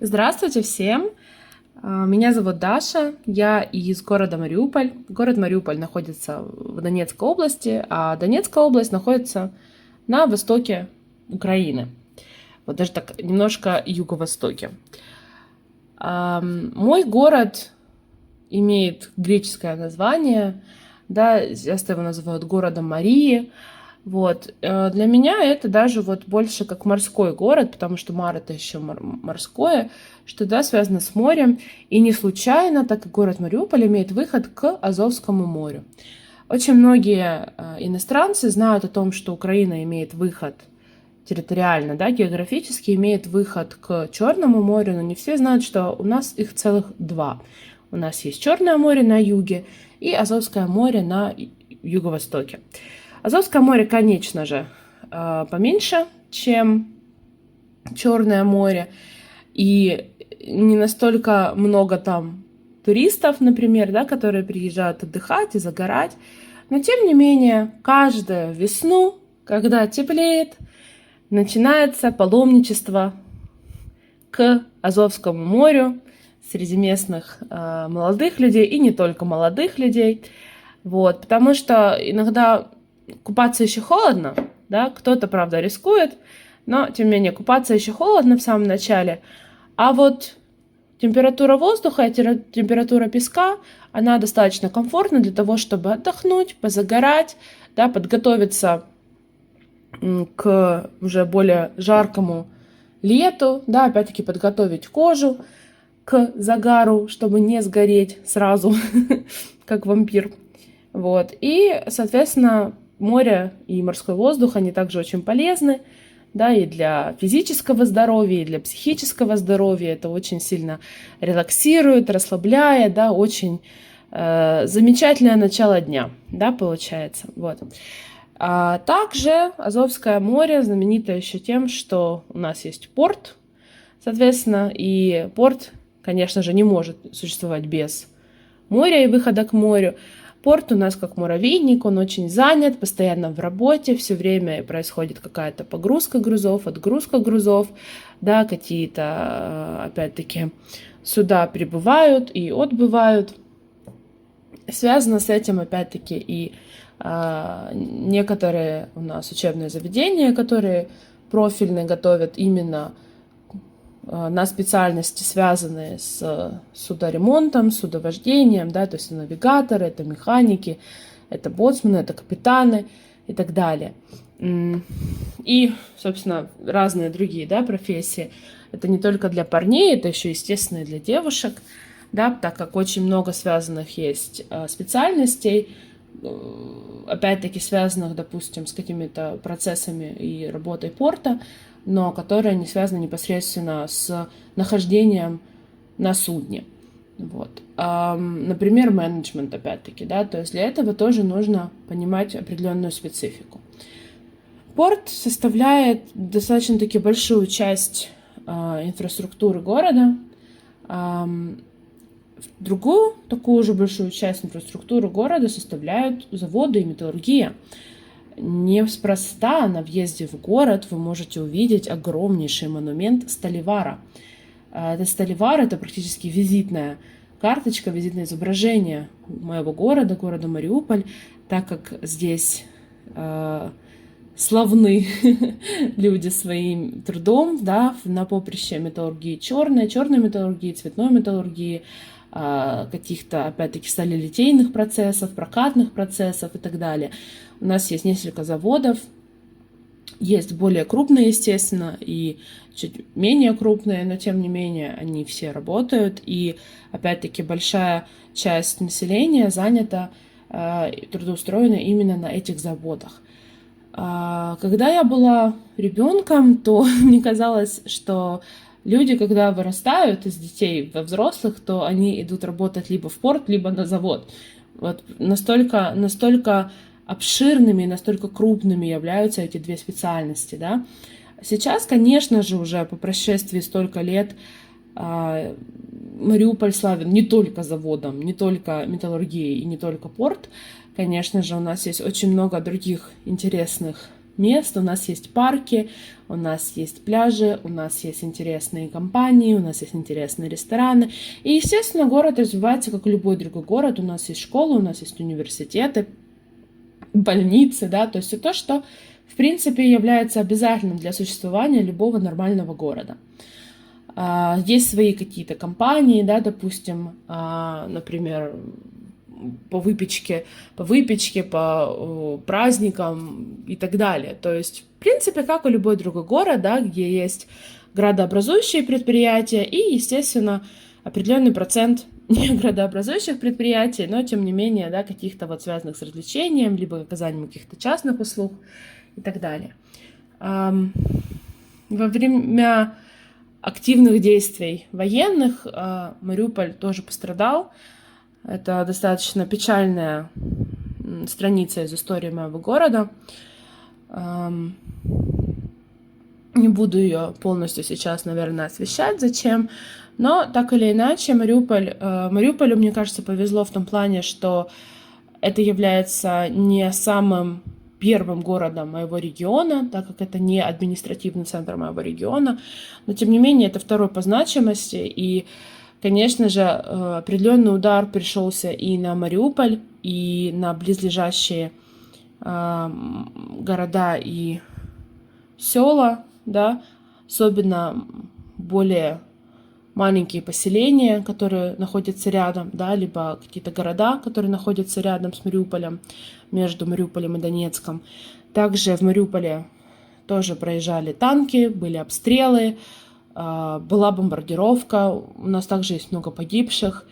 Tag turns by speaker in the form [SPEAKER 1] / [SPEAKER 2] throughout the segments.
[SPEAKER 1] Здравствуйте всем! Меня зовут Даша, я из города Мариуполь. Город Мариуполь находится в Донецкой области, а Донецкая область находится на востоке Украины. Вот даже так немножко юго-востоке. Мой город имеет греческое название, да, часто его называют городом Марии. Вот. Для меня это даже вот больше как морской город, потому что Мар это еще морское, что да, связано с морем. И не случайно, так как город Мариуполь имеет выход к Азовскому морю. Очень многие иностранцы знают о том, что Украина имеет выход территориально, да, географически имеет выход к Черному морю, но не все знают, что у нас их целых два. У нас есть Черное море на юге и Азовское море на юго-востоке. Азовское море, конечно же, поменьше, чем Черное море, и не настолько много там туристов, например, да, которые приезжают отдыхать и загорать, но тем не менее, каждую весну, когда теплеет, начинается паломничество к Азовскому морю среди местных молодых людей, и не только молодых людей, вот, потому что иногда купаться еще холодно, да, кто-то, правда, рискует, но, тем не менее, купаться еще холодно в самом начале, а вот температура воздуха и температура песка, она достаточно комфортна для того, чтобы отдохнуть, позагорать, да, подготовиться к уже более жаркому лету, да, опять-таки подготовить кожу к загару, чтобы не сгореть сразу, как вампир. Вот. И, соответственно, море и морской воздух, они также очень полезны, да, и для физического здоровья, и для психического здоровья. Это очень сильно релаксирует, расслабляет, да, очень замечательное начало дня, да, получается. Вот. А также Азовское море знаменито еще тем, что у нас есть порт, соответственно, и порт, конечно же, не может существовать без моря и выхода к морю. Порт у нас как муравейник, он очень занят, постоянно в работе, все время происходит какая-то погрузка грузов, отгрузка грузов, да, какие-то, опять-таки, суда прибывают и отбывают. Связано с этим, опять-таки, и некоторые у нас учебные заведения, которые профильно готовят именно на специальности, связанные с судоремонтом, судовождением, да, то есть это навигаторы, это механики, это боцманы, это капитаны и так далее. И, собственно, разные другие, да, профессии. Это не только для парней, это еще, естественно, и для девушек, да, так как очень много связанных есть специальностей, опять-таки связанных, допустим, с какими-то процессами и работой порта, но которые не связаны непосредственно с нахождением на судне. Вот. Например, менеджмент, опять-таки, да, то есть для этого тоже нужно понимать определенную специфику. Порт составляет достаточно-таки большую часть инфраструктуры города. Другую такую же большую часть инфраструктуры города составляют заводы и металлургия. Неспроста на въезде в город вы можете увидеть огромнейший монумент Сталевара. Это Сталевар, это практически визитная карточка, визитное изображение моего города, города Мариуполь, так как здесь славны люди своим трудом, да, на поприще металлургии черной металлургии, цветной металлургии, каких-то, опять-таки, сталелитейных процессов, прокатных процессов и так далее. У нас есть несколько заводов, есть более крупные, естественно, и чуть менее крупные, но тем не менее они все работают, и, опять-таки, большая часть населения занята, трудоустроена именно на этих заводах. Когда я была ребенком, то мне казалось, что люди, когда вырастают из детей во взрослых, то они идут работать либо в порт, либо на завод. Вот настолько обширными, настолько крупными являются эти две специальности, да. Сейчас, конечно же, уже по прошествии столько лет Мариуполь славен не только заводом, не только металлургией и не только порт. Конечно же, у нас есть очень много других интересных мест, у нас есть парки, у нас есть пляжи, у нас есть интересные компании, у нас есть интересные рестораны. И, естественно, город развивается, как любой другой город. У нас есть школы, у нас есть университеты, больницы, да, то есть все то, что, в принципе, является обязательным для существования любого нормального города. Есть свои какие-то компании, да, допустим, например, по выпечке, по праздникам и так далее. То есть, в принципе, как и любой другой город, да, где есть градообразующие предприятия и, естественно, определенный процент не градообразующих предприятий, но, тем не менее, да, каких-то вот связанных с развлечением, либо оказанием каких-то частных услуг и так далее. Во время активных действий военных Мариуполь тоже пострадал. Это достаточно печальная страница из истории моего города. Не буду ее полностью сейчас, наверное, освещать, зачем. Но так или иначе, Мариуполю, мне кажется, повезло в том плане, что это является не самым первым городом моего региона, так как это не административный центр моего региона, но тем не менее это второй по значимости, и, конечно же, определенный удар пришелся и на Мариуполь, и на близлежащие города и села, да, особенно более маленькие поселения, которые находятся рядом, да, либо какие-то города, которые находятся рядом с Мариуполем, между Мариуполем и Донецком. Также в Мариуполе тоже проезжали танки, были обстрелы, была бомбардировка, у нас также есть много погибших,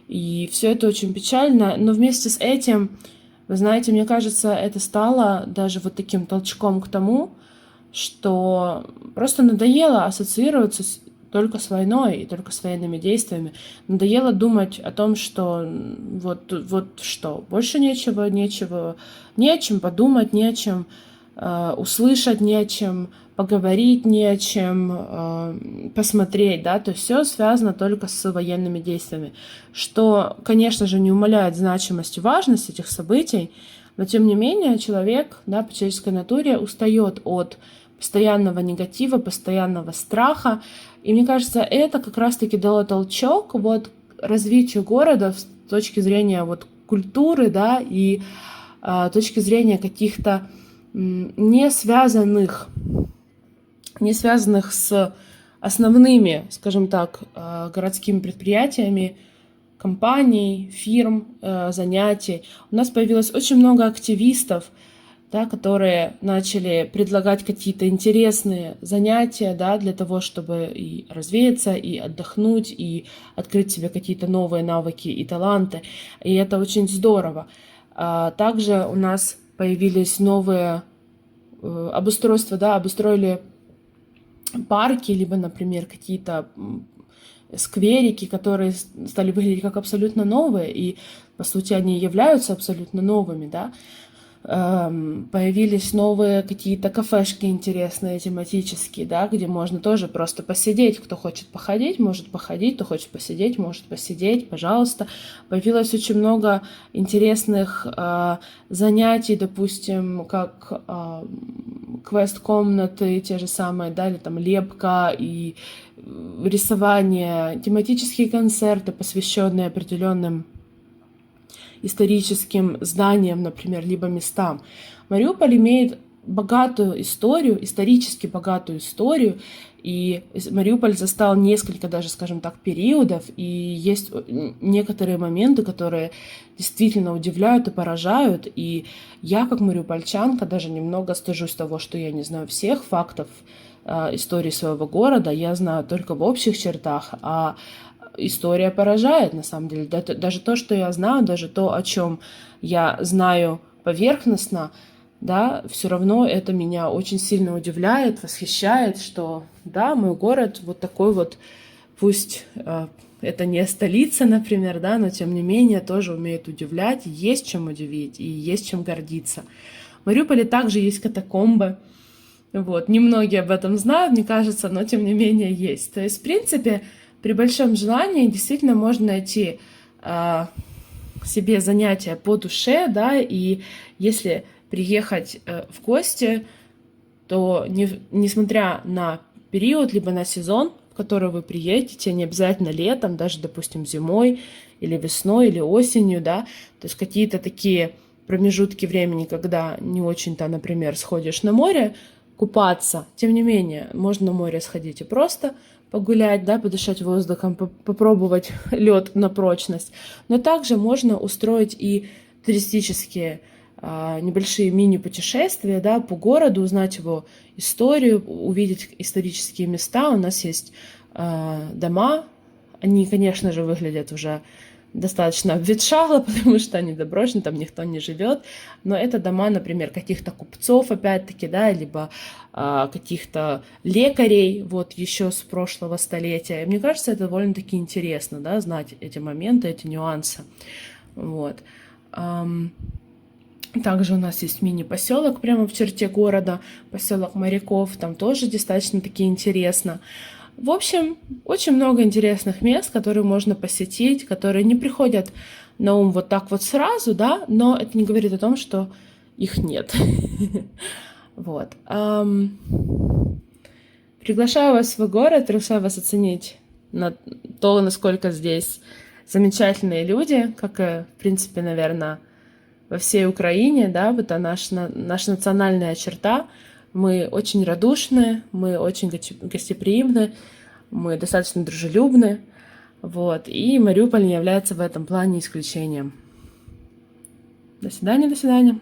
[SPEAKER 1] и все это очень печально, но вместе с этим, вы знаете, мне кажется, это стало даже вот таким толчком к тому, что просто надоело ассоциироваться только с войной и только с военными действиями. Надоело думать о том, что вот что, больше не о чем подумать, не о чем услышать, не о чем поговорить, не о чем посмотреть, да, то есть все связано только с военными действиями, что, конечно же, не умаляет значимость и важность этих событий, но тем не менее человек, да, по человеческой натуре устает от постоянного негатива, постоянного страха. И мне кажется, это как раз-таки дало толчок вот развитию города с точки зрения вот культуры, да, и точки зрения каких-то не связанных с основными, скажем так, городскими предприятиями, компаний, фирм, занятий. У нас появилось очень много активистов, да, которые начали предлагать какие-то интересные занятия, да, для того, чтобы и развеяться, и отдохнуть, и открыть себе какие-то новые навыки и таланты. И это очень здорово. Также у нас появились новые обустройства, да, обустроили парки, либо, например, какие-то скверики, которые стали выглядеть как абсолютно новые, и, по сути, они являются абсолютно новыми, да. Появились новые какие-то кафешки интересные, тематические, да, где можно тоже просто посидеть. Кто хочет походить, может походить, кто хочет посидеть, может посидеть, пожалуйста. Появилось очень много интересных занятий, допустим, как квест-комнаты, те же самые, да, или там лепка и рисование, тематические концерты, посвященные определенным историческим зданиям, например, либо местам. Мариуполь имеет богатую историю, исторически богатую историю, и Мариуполь застал несколько даже, скажем так, периодов, и есть некоторые моменты, которые действительно удивляют и поражают, и я, как мариупольчанка, даже немного стыжусь того, что я не знаю всех фактов истории своего города, я знаю только в общих чертах, а история поражает, на самом деле. Даже то, что я знаю, даже то, о чем я знаю поверхностно, да, все равно это меня очень сильно удивляет, восхищает, что, да, мой город вот такой вот, пусть это не столица, например, да, но тем не менее тоже умеет удивлять, есть чем удивить и есть чем гордиться. В Мариуполе также есть катакомбы, вот, немногие об этом знают, мне кажется, но тем не менее есть. То есть, в принципе, при большом желании действительно можно найти себе занятия по душе, да, и если приехать в гости, то несмотря на период, либо на сезон, в который вы приедете, не обязательно летом, даже, допустим, зимой или весной, или осенью, да, то есть какие-то такие промежутки времени, когда не очень-то, например, сходишь на море купаться, тем не менее, можно на море сходить и просто погулять, да, подышать воздухом, попробовать лед на прочность, но также можно устроить и туристические небольшие мини-путешествия, да, по городу, узнать его историю, увидеть исторические места. У нас есть дома, они, конечно же, выглядят уже достаточно обветшало, потому что они доброшены, там никто не живет, но это дома, например, каких-то купцов, опять-таки, да, либо каких-то лекарей, вот, еще с прошлого столетия. И мне кажется, это довольно-таки интересно, да, знать эти моменты, эти нюансы, вот. Также у нас есть мини-поселок прямо в черте города, поселок моряков, там тоже достаточно-таки интересно. В общем, очень много интересных мест, которые можно посетить, которые не приходят на ум вот так вот сразу, да, но это не говорит о том, что их нет. Вот. Приглашаю вас в свой город, приглашаю вас оценить то, насколько здесь замечательные люди, как и, в принципе, наверное, во всей Украине, да, это наша национальная черта. Мы очень радушны, мы очень гостеприимны, мы достаточно дружелюбны, вот, и Мариуполь не является в этом плане исключением. До свидания, до свидания.